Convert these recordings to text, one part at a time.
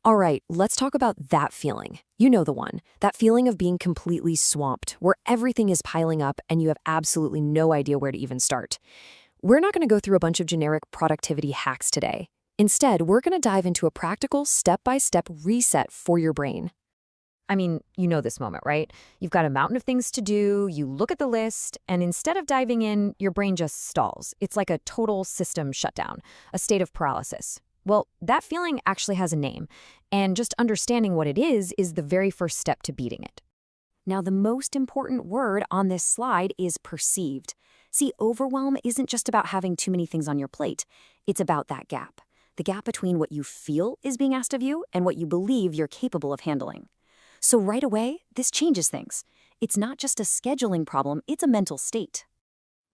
All right, let's talk about that feeling. You know the one. That feeling of being completely swamped, where everything is piling up and you have absolutely no idea where to even start. We're not going to go through a bunch of generic productivity hacks today. Instead, we're going to dive into a practical, step-by-step reset for your brain. I mean, you know this moment, right? You've got a mountain of things to do, you look at the list, and instead of diving in, your brain just stalls. It's like a total system shutdown, a state of paralysis. Well, that feeling actually has a name, and just understanding what it is the very first step to beating it. Now, the most important word on this slide is perceived. See, overwhelm isn't just about having too many things on your plate. It's about that gap. The gap between what you feel is being asked of you and what you believe you're capable of handling. So right away, this changes things. It's not just a scheduling problem, it's a mental state.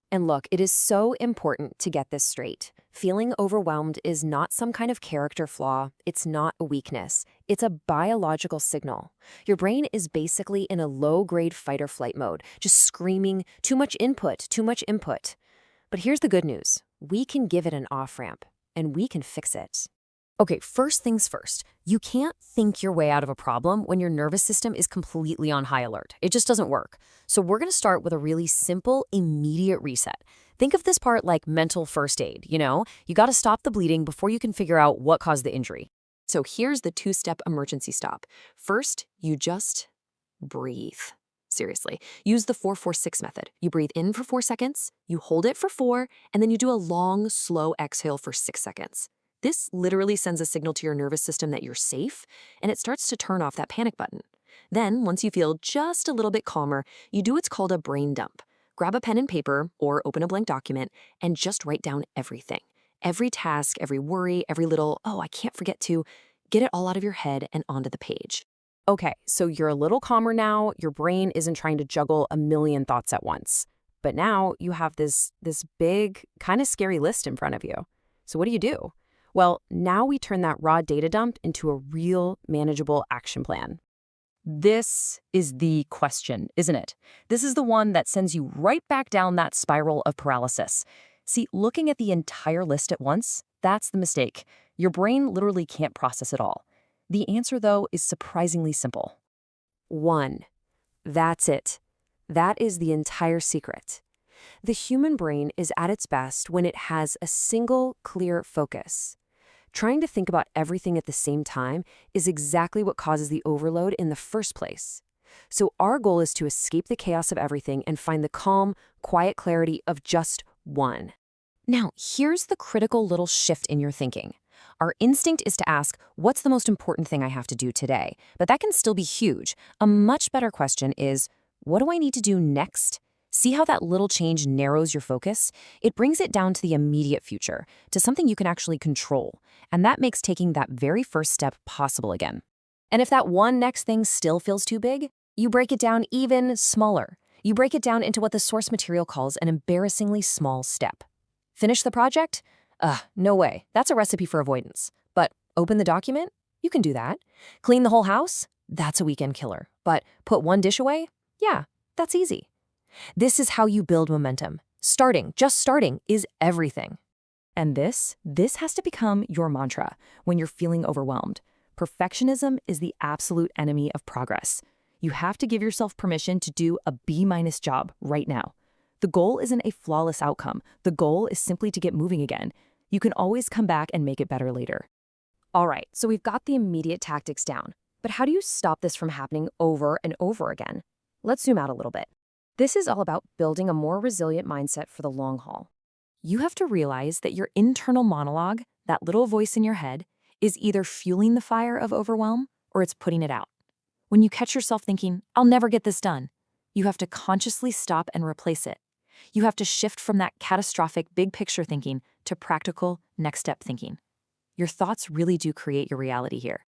And look, it is so important to get this straight. Feeling overwhelmed is not some kind of character flaw. It's not a weakness. It's a biological signal. Your brain is basically in a low-grade fight-or-flight mode, just screaming, too much input, too much input. But here's the good news. We can give it an off-ramp, and we can fix it. Okay, first things first. You can't think your way out of a problem when your nervous system is completely on high alert. It just doesn't work. So we're going to start with a really simple, immediate reset. Think of this part like mental first aid, you know? You got to stop the bleeding before you can figure out what caused the injury. So here's the two-step emergency stop. First, you just breathe. Seriously, use the 4-4-6 method. You breathe in for 4 seconds, you hold it for 4, and then you do a long, slow exhale for 6 seconds. This literally sends a signal to your nervous system that you're safe, and it starts to turn off that panic button. Then, once you feel just a little bit calmer, you do what's called a brain dump. Grab a pen and paper or open a blank document and just write down everything. Every task, every worry, every little, oh, I can't forget to, get it all out of your head and onto the page. Okay, so you're a little calmer now. Your brain isn't trying to juggle a million thoughts at once. But now you have this big, kind of scary list in front of you. So what do? Well, now we turn that raw data dump into a real, manageable action plan. This is the question, isn't it? This is the one that sends you right back down that spiral of paralysis. See, looking at the entire list at once, that's the mistake. Your brain literally can't process it all. The answer, though, is surprisingly simple. 1. That's it. That is the entire secret. The human brain is at its best when it has a single, clear focus. Trying to think about everything at the same time is exactly what causes the overload in the first place. So our goal is to escape the chaos of everything and find the calm, quiet clarity of just one. Now, here's the critical little shift in your thinking. Our instinct is to ask, what's the most important thing I have to do today? But that can still be huge. A much better question is, what do I need to do next? See how that little change narrows your focus? It brings it down to the immediate future, to something you can actually control. And that makes taking that very first step possible again. And if that one next thing still feels too big, you break it down even smaller. You break it down into what the source material calls an embarrassingly small step. Finish the project? No way. That's a recipe for avoidance. But open the document? You can do that. Clean the whole house? That's a weekend killer. But put one dish away? Yeah, that's easy. This is how you build momentum. Just starting, is everything. And this has to become your mantra when you're feeling overwhelmed. Perfectionism is the absolute enemy of progress. You have to give yourself permission to do a B- job right now. The goal isn't a flawless outcome. The goal is simply to get moving again. You can always come back and make it better later. All right, so we've got the immediate tactics down. But how do you stop this from happening over and over again? Let's zoom out a little bit. This is all about building a more resilient mindset for the long haul. You have to realize that your internal monologue, that little voice in your head, is either fueling the fire of overwhelm or it's putting it out. When you catch yourself thinking, I'll never get this done, you have to consciously stop and replace it. You have to shift from that catastrophic big picture thinking to practical next step thinking. Your thoughts really do create your reality here.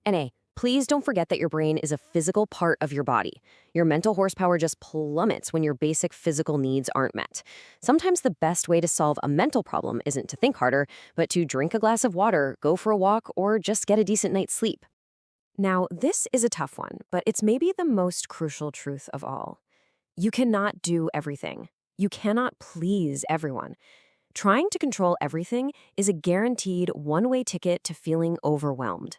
And please don't forget that your brain is a physical part of your body. Your mental horsepower just plummets when your basic physical needs aren't met. Sometimes the best way to solve a mental problem isn't to think harder, but to drink a glass of water, go for a walk, or just get a decent night's sleep. Now, this is a tough one, but it's maybe the most crucial truth of all. You cannot do everything. You cannot please everyone. Trying to control everything is a guaranteed one-way ticket to feeling overwhelmed.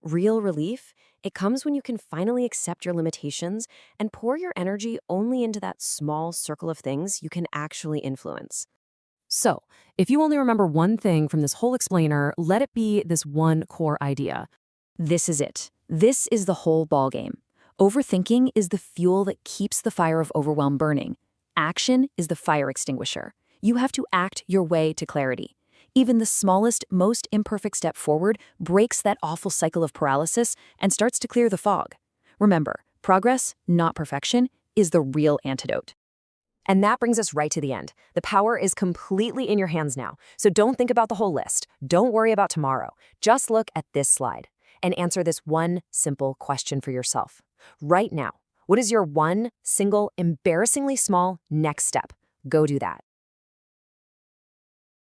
Real relief, it comes when you can finally accept your limitations and pour your energy only into that small circle of things you can actually influence. So, if you only remember one thing from this whole explainer, let it be this one core idea. This is it. This is the whole ballgame. Overthinking is the fuel that keeps the fire of overwhelm burning. Action is the fire extinguisher. You have to act your way to clarity. Even the smallest, most imperfect step forward breaks that awful cycle of paralysis and starts to clear the fog. Remember, progress, not perfection, is the real antidote. And that brings us right to the end. The power is completely in your hands now, so don't think about the whole list. Don't worry about tomorrow. Just look at this slide and answer this one simple question for yourself. Right now, what is your one single, embarrassingly small next step? Go do that.